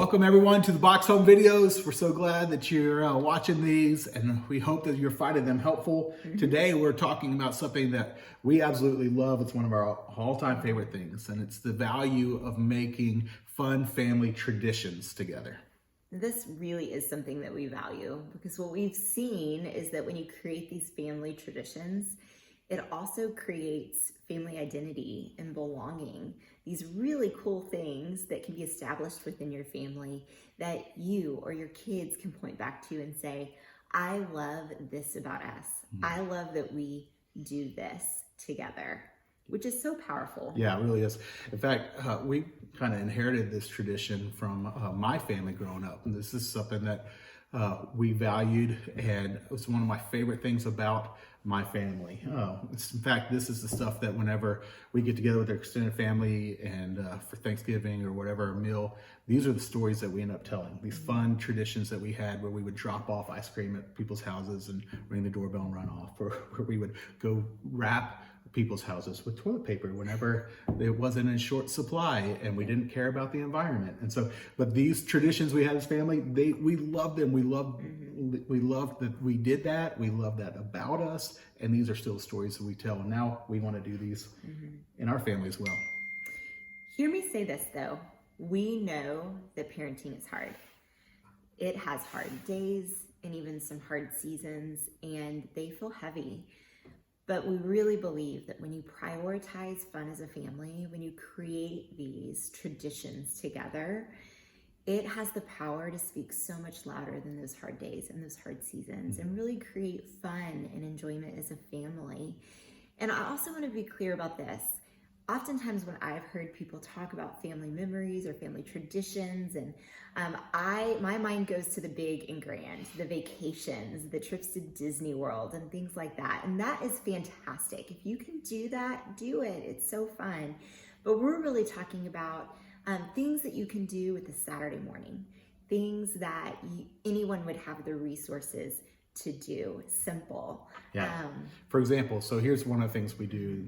Welcome everyone to the Box Home videos. We're so glad that you're watching these, and we hope that you're finding them helpful. Today we're talking about something that we absolutely love. It's one of our all-time favorite things, and it's the value of making fun family traditions together. This really is something that we value, because what we've seen is that when you create these family traditions, it also creates family identity and belonging. These really cool things that can be established within your family that you or your kids can point back to and say, I love this about us. I love that we do this together, which is so powerful. Yeah, it really is. In fact, we kind of inherited this tradition from my family growing up. And this is something that we valued, and it was one of my favorite things about my family. In fact, this is the stuff that whenever we get together with our extended family and for Thanksgiving or whatever meal, these are the stories that we end up telling. These fun traditions that we had, where we would drop off ice cream at people's houses and ring the doorbell and run off, or where we would go wrap people's houses with toilet paper whenever it wasn't in short supply and we didn't care about the environment. And so, but these traditions we had as family, we loved them. We loved that we did that. We love that about us. And these are still stories that we tell. And now we want to do these in our family as well. Hear me say this though. We know that parenting is hard. It has hard days and even some hard seasons, and they feel heavy. But we really believe that when you prioritize fun as a family, when you create these traditions together, it has the power to speak so much louder than those hard days and those hard seasons, and really create fun and enjoyment as a family. And I also want to be clear about this. Oftentimes when I've heard people talk about family memories or family traditions, and my mind goes to the big and grand, the vacations, the trips to Disney World and things like that. And that is fantastic. If you can do that, do it. It's so fun. But we're really talking about things that you can do with a Saturday morning, things that anyone would have the resources to do, simple. Yeah. For example, so here's one of the things we do.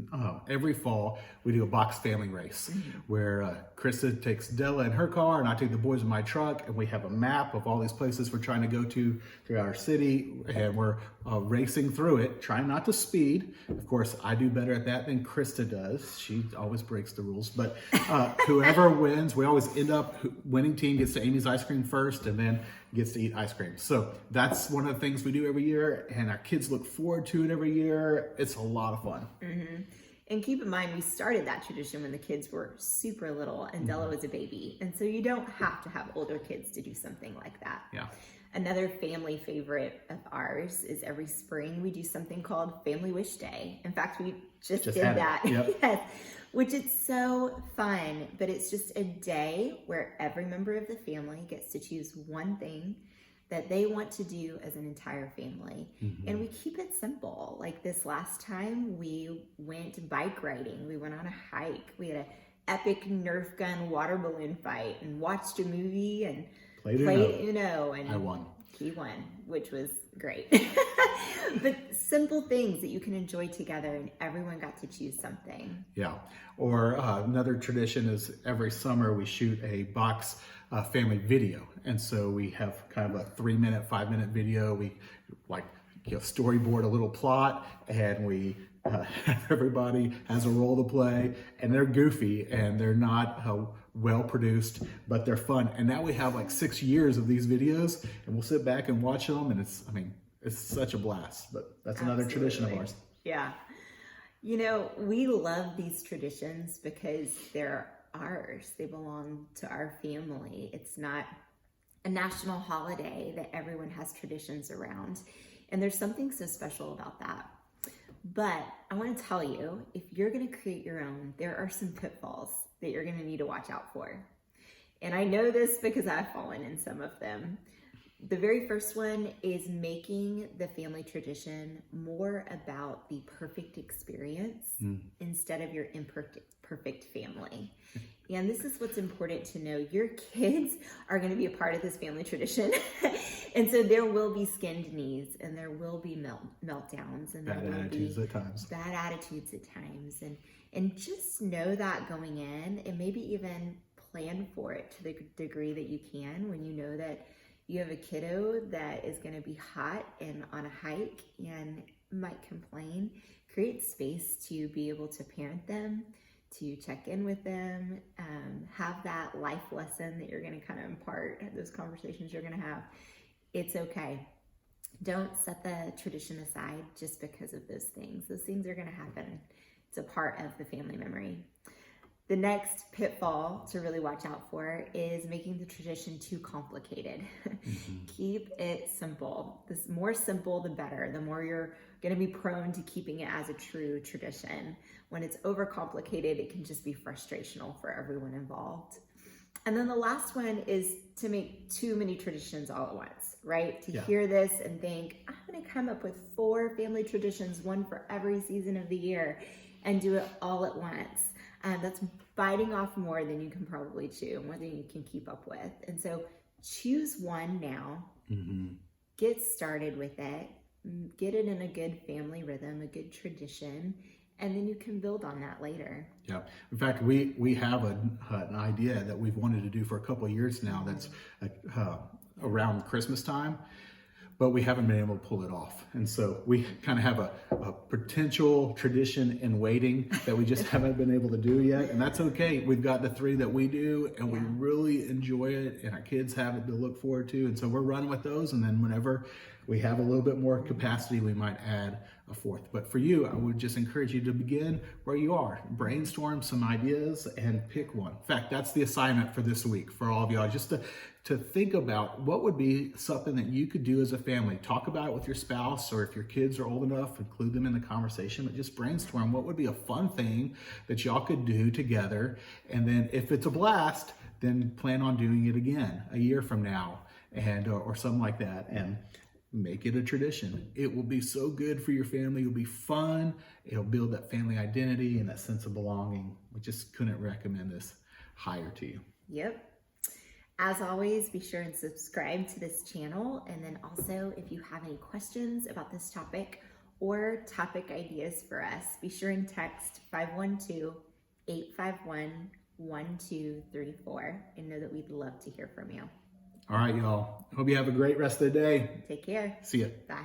Every fall, we do a box family race where Krista takes Della in her car and I take the boys in my truck, and we have a map of all these places we're trying to go to throughout our city, and we're racing through it, trying not to speed. Of course, I do better at that than Krista does. She always breaks the rules, but whoever wins, we always end up, winning team gets to Amy's ice cream first and then gets to eat ice cream. So that's one of the things we do every year, and our kids look forward to it every year. It's a lot of fun. And keep in mind, we started that tradition when the kids were super little and Della was a baby. And so you don't have to have older kids to do something like that. Yeah. Another family favorite of ours is every spring we do something called Family Wish Day. In fact, we just did that. Yep. Yes, which is so fun, but it's just a day where every member of the family gets to choose one thing that they want to do as an entire family. And we keep it simple. Like this last time, we went bike riding. We went on a hike. We had an epic Nerf gun water balloon fight and watched a movie and played Uno. And I won. He won, which was great. But simple things that you can enjoy together, and everyone got to choose something. Yeah. Or another tradition is every summer we shoot a box family video. And so we have kind of a 3-minute, 5-minute video. We storyboard a little plot, and we everybody has a role to play, and they're goofy and they're not well produced, but they're fun. And now we have like 6 years of these videos, and we'll sit back and watch them, and it's such a blast. But that's another tradition of ours. Yeah. You know, we love these traditions because they're ours. They belong to our family. It's not a national holiday that everyone has traditions around. And there's something so special about that. But I want to tell you, if you're going to create your own, there are some pitfalls that you're going to need to watch out for. And I know this because I've fallen in some of them. The very first one is making the family tradition more about the perfect experience instead of your imperfect family. And this is what's important to know. Your kids are going to be a part of this family tradition. And so there will be skinned knees, and there will be meltdowns, and bad attitudes at times. And just know that going in, and maybe even plan for it to the degree that you can. When you know that you have a kiddo that is going to be hot and on a hike and might complain, create space to be able to parent them, to check in with them, have that life lesson that you're going to kind of impart, those conversations you're going to have. It's okay. Don't set the tradition aside just because of those things. Those things are going to happen. It's a part of the family memory. The next pitfall to really watch out for is making the tradition too complicated. Keep it simple. The more simple, the better. The more you're going to be prone to keeping it as a true tradition. When it's overcomplicated, it can just be frustrational for everyone involved. And then the last one is to make too many traditions all at once, right? To hear this and think, I'm going to come up with 4 family traditions, one for every season of the year, and do it all at once. That's biting off more than you can probably chew, more than you can keep up with. And so choose one now, get started with it, get it in a good family rhythm, a good tradition, and then you can build on that later. Yeah. In fact, we have an idea that we've wanted to do for a couple of years now that's around Christmas time, but we haven't been able to pull it off. And so we kind of have a potential tradition in waiting that we just haven't been able to do yet. And that's okay. We've got the 3 that we do, and we really enjoy it, and our kids have it to look forward to. And so we're running with those. And then whenever we have a little bit more capacity, we might add a 4th. But for you, I would just encourage you to begin where you are. Brainstorm some ideas and pick one. In fact, that's the assignment for this week for all of y'all, just to think about what would be something that you could do as a family. Talk about it with your spouse, or if your kids are old enough, include them in the conversation, but just brainstorm what would be a fun thing that y'all could do together. And then if it's a blast, then plan on doing it again a year from now, and or something like that. And make it a tradition. It will be so good for your family. It'll be fun. It'll build that family identity and that sense of belonging. We just couldn't recommend this higher to you. Yep. As always, be sure and subscribe to this channel. And then also, if you have any questions about this topic or topic ideas for us, be sure and text 512-851-1234 and know that we'd love to hear from you. All right, y'all. Hope you have a great rest of the day. Take care. See ya. Bye.